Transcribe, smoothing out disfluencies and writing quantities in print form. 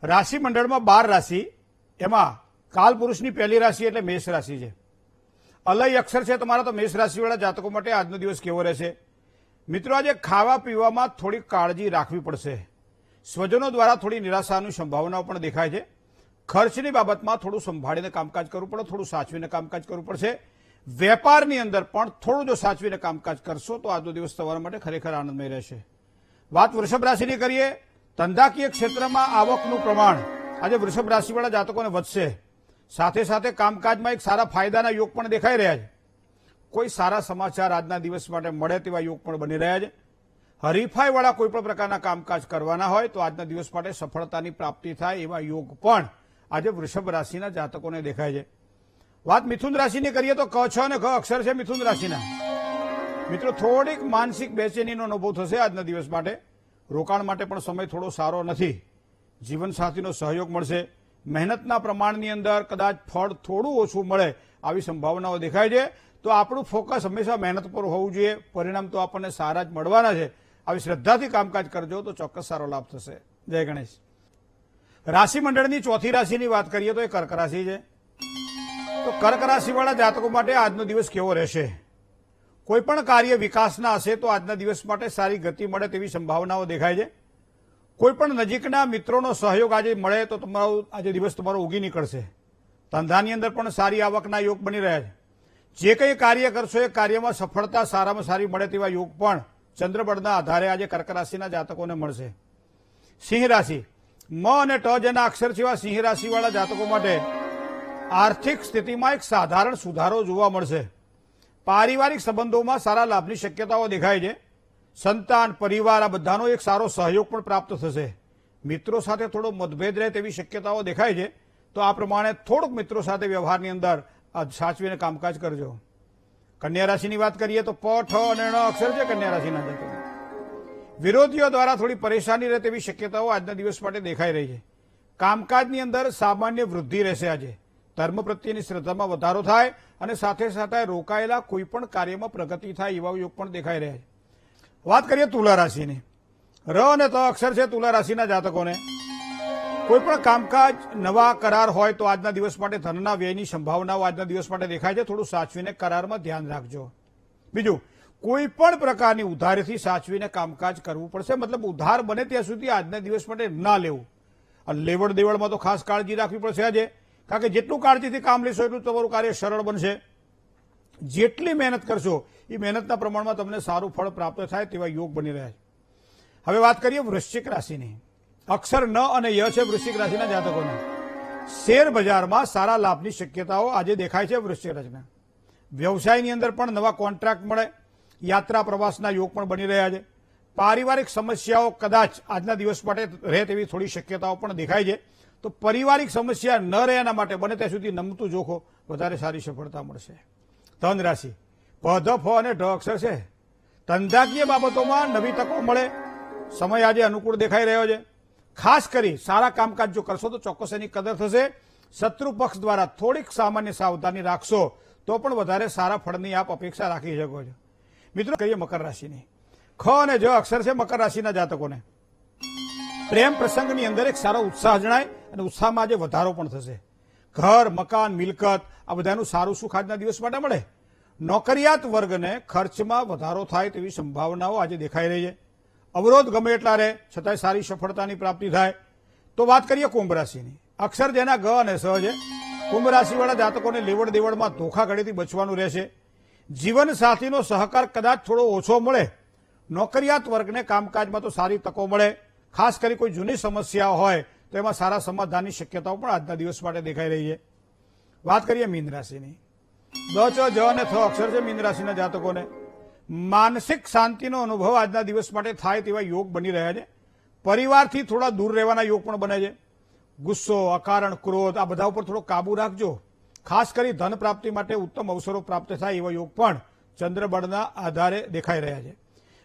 રાશિ મંડળમાં 12 રાશિ, એમાં કાલપુરુષની પહેલી રાશિ એટલે મેષ રાશિ છે. અલય અક્ષર છે તમારા, તો મેષ રાશિવાળા જાતકો માટે આજનો દિવસ કેવો રહેશે? મિત્રો, આજે ખાવા પીવામાં થોડી કાળજી રાખવી પડશે. સ્વજનો દ્વારા થોડી નિરાશાની સંભાવનાઓ પણ દેખાય છે. ખર્ચની બાબતમાં થોડું સંભાળીને કામકાજ કરવું પડે, થોડું સાચવીને કામકાજ કરવું પડશે. વેપારની અંદર પણ થોડું જો સાચવીને કામકાજ કરશો તો આજનો દિવસ તમારા માટે ખરેખર આનંદમય રહેશે. વાત વૃષભ રાશિની કરીએ. ધંધાકીય ક્ષેત્રમાં આવકનું પ્રમાણ આજે વૃષભ રાશિવાળા જાતકોને વધશે. સાથે સાથે કામકાજમાં એક સારા ફાયદાના યોગ પણ દેખાઈ રહ્યા છે. કોઈ સારા સમાચાર આજના દિવસ માટે મળે તેવા યોગ પણ બની રહ્યા છે. હરીફાઈવાળા કોઈ પણ પ્રકારના કામકાજ કરવાના હોય તો આજના દિવસ માટે સફળતાની પ્રાપ્તિ થાય એવા યોગ પણ આજે વૃષભ રાશિના જાતકોને દેખાય છે. વાત મિથુન રાશિની કરીએ તો ક, છ અને ઘ અક્ષર છે મિથુન રાશિના. મિત્રો, થોડીક માનસિક બેચેનીનો અનુભવ થશે આજના દિવસ માટે. રોકાણ માટે પણ સમય થોડો સારો નથી. જીવનસાથીનો સહયોગ મળશે. મહેનતના પ્રમાણની અંદર કદાચ ફળ થોડું ઓછું મળે આવી સંભાવનાઓ દેખાય છે. તો આપણું ફોકસ હંમેશા મહેનત પર હોવું જોઈએ. પરિણામ તો આપણને સારા જ મળવાના છે. આવી શ્રદ્ધાથી કામકાજ કરજો તો ચોક્કસ સારો લાભ થશે. જય ગણેશ. રાશિ મંડળની ચોથી રાશિની વાત કરીએ તો એ કર્ક રાશિ છે. તો કર્ક રાશિવાળા જાતકો માટે આજનો દિવસ કેવો રહેશે? કોઈ પણ કાર્ય વિકાસના હશે તો આજના દિવસ માટે સારી ગતિ મળે તેવી સંભાવનાઓ દેખાય છે. કોઈ પણ નજીકના મિત્રોનો સહયોગ આજે મળે તો આજે દિવસ તમારો ઉગી નીકળશે. ધંધાની અંદર પણ સારી આવકના યોગ બની રહ્યા છે. જે કંઈ કાર્ય કરશો એ કાર્યમાં સફળતા સારામાં સારી મળે તેવા યોગ પણ ચંદ્રબળના આધારે આજે કર્ક રાશિના જાતકોને મળશે. સિંહ રાશિ. મ અને ટ જેના અક્ષર છે એવા સિંહ રાશિવાળા જાતકો માટે આર્થિક સ્થિતિમાં એક સાધારણ સુધારો જોવા મળશે. પારિવારિક સંબંધોમાં સારા લાભની શક્યતાઓ દેખાય છે. સંતાન, પરિવાર આ બધાનો એક સારો સહયોગ પણ પ્રાપ્ત થશે. મિત્રો સાથે થોડો મતભેદ રહે તેવી શક્યતાઓ દેખાય છે. તો આ પ્રમાણે થોડુંક મિત્રો સાથે વ્યવહારની અંદર સાચવીને કામકાજ કરજો. કન્યા રાશિની વાત કરીએ તો પ, ઠ અને ણ અક્ષર છે કન્યા રાશિના જાતકો. વિરોધીઓ દ્વારા થોડી પરેશાની રહે તેવી શક્યતાઓ આજના દિવસ માટે દેખાઈ રહી છે. કામકાજની અંદર સામાન્ય વૃદ્ધિ રહેશે. આજે ધર્મ પ્રત્યેની શ્રદ્ધામાં વધારો થાય અને સાથે સાથે રોકાયેલા કોઈ પણ કાર્યમાં પ્રગતિ થાય એવા યોગ પણ દેખાઈ રહ્યા છે. વાત કરીએ તુલા રાશિની. ર અને ત અક્ષર છે તુલા રાશિના જાતકોને. કોઈ પણ કામકાજ નવા કરાર હોય તો આજના દિવસ માટે ધનના વ્યયની સંભાવનાઓ આજના દિવસ માટે દેખાય છે. થોડું સાચવીને કરારમાં ધ્યાન રાખજો. બીજું, કોઈ પણ પ્રકારની ઉધારીથી સાચવીને કામકાજ કરવું પડશે. મતલબ ઉધાર બને ત્યાં સુધી આજના દિવસ માટે ના લેવું. અને લેવડ દેવડમાં તો ખાસ કાળજી રાખવી પડશે આજે. કારણ કે જેટલું કાળજીથી કામ લેશો એટલું તમારું કાર્ય સરળ બનશે. જેટલી મહેનત કરશો એ મહેનતના પ્રમાણમાં તમને સારું ફળ પ્રાપ્ત થાય તેવા યોગ બની રહ્યા છે. હવે વાત કરીએ વૃશ્ચિક રાશિની. અક્ષર ન અને ય છે વૃશ્ચિક રાશિના જાતકોને. શેર બજારમાં સારા લાભની શક્યતાઓ આજે દેખાય છે વૃશ્ચિક રાશિના. વ્યવસાયની અંદર પણ નવા કોન્ટ્રાક્ટ મળે. યાત્રા પ્રવાસના યોગ પણ બની રહ્યા છે. પારિવારિક સમસ્યાઓ કદાચ આજના દિવસ માટે રહે તેવી થોડી શક્યતાઓ પણ દેખાય છે. તો પારિવારિક સમસ્યા ન રહે એના માટે બને ત્યાં સુધી નમતું જોખો વધારે સારી સફળતા મળશે. ધન રાશિ. પ, ધ, ફ અને ઢ અક્ષર છે. ધંધાકીય બાબતોમાં નવી તકો મળે. સમય આજે અનુકૂળ દેખાઈ રહ્યો છે. ખાસ કરી સારા કામકાજ જો કરશો તો ચોક્કસ એની કદર થશે. શત્રુ પક્ષ દ્વારા થોડીક સામાન્ય સાવધાની રાખશો તો પણ વધારે સારા ફળની આપ અપેક્ષા રાખી શકો છો. મિત્રો, કહીએ મકર રાશિની. ખ અને જ અક્ષર છે મકર રાશિના જાતકોને. પ્રેમ પ્રસંગની અંદર એક સારો ઉત્સાહ જણાય અને ઉત્સાહમાં આજે વધારો પણ થશે. ઘર, મકાન, મિલકત આ બધાનું સારું સુખ આજના દિવસ માટે મળે. નોકરિયાત વર્ગને ખર્ચમાં વધારો થાય તેવી સંભાવનાઓ આજે દેખાઈ રહી છે. અવરોધ ગમે એટલા રહે છતાંય સારી સફળતાની પ્રાપ્તિ થાય. તો વાત કરીએ કુંભ રાશિની. અક્ષર જેના ગ અને સ છે. કુંભ રાશિવાળા જાતકોને લેવડ દેવડમાં ધોખાધડીથી બચવાનું રહેશે. જીવન સાથીનો સહકાર કદાચ થોડો ઓછો મળે. નોકરિયાત વર્ગને કામકાજમાં તો સારી તકો મળે. ખાસ કરી કોઈ જૂની સમસ્યાઓ હોય તો એમાં સારા સમાધાનની શક્યતાઓ પણ આજના દિવસ માટે દેખાઈ રહી છે. વાત કરીએ મીન રાશિની. દ, ચ, જ અને થ અક્ષર છે મીન રાશિના જાતકોને. માનસિક શાંતિનો અનુભવ આજના દિવસ માટે થાય તેવા યોગ બની રહ્યા છે. પરિવારથી થોડા દૂર રહેવાના યોગ પણ બને છે. ગુસ્સો, અકારણ ક્રોધ આ બધા ઉપર થોડો કાબુ રાખજો. ખાસ કરી ધન પ્રાપ્તિ માટે ઉત્તમ અવસરો પ્રાપ્ત થાય એવા યોગ પણ ચંદ્રબળના આધારે દેખાઈ રહ્યા છે.